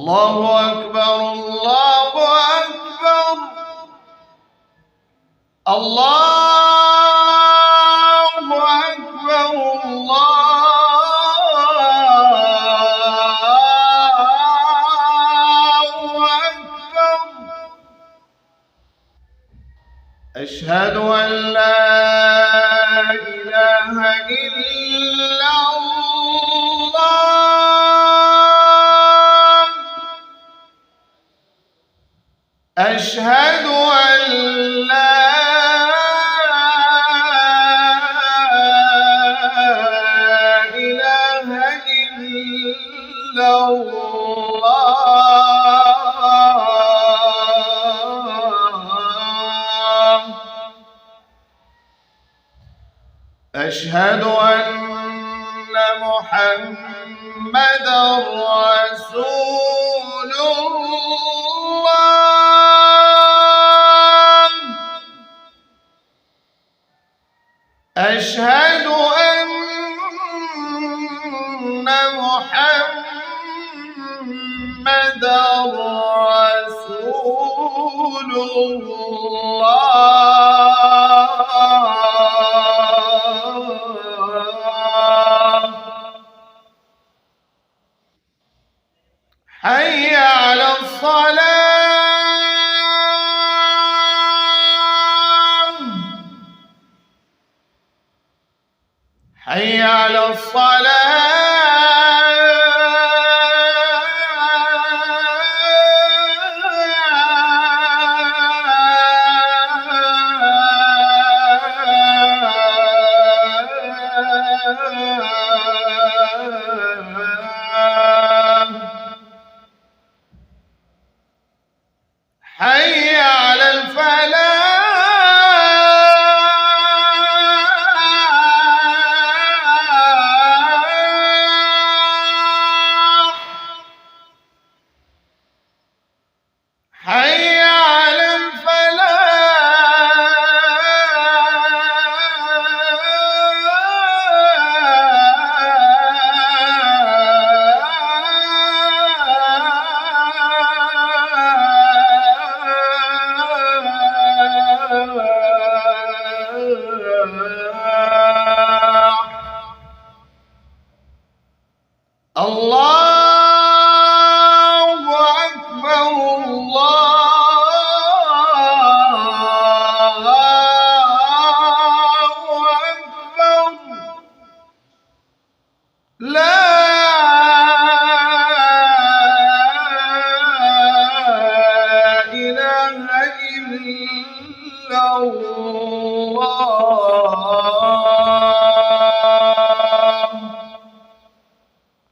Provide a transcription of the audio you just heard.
الله أكبر الله أكبر الله أكبر الله أكبر. أشهد أن لا إله إلا الله. أشهد أن لا إله إلا الله. أشهد أن محمدًا رسول الله. أشهد أن محمدًا رسول الله. حي على الصلاة. حي على الصلاة. حي على الفلاح. حي على الله أكبر الله أكبر. لا إله إلا الله.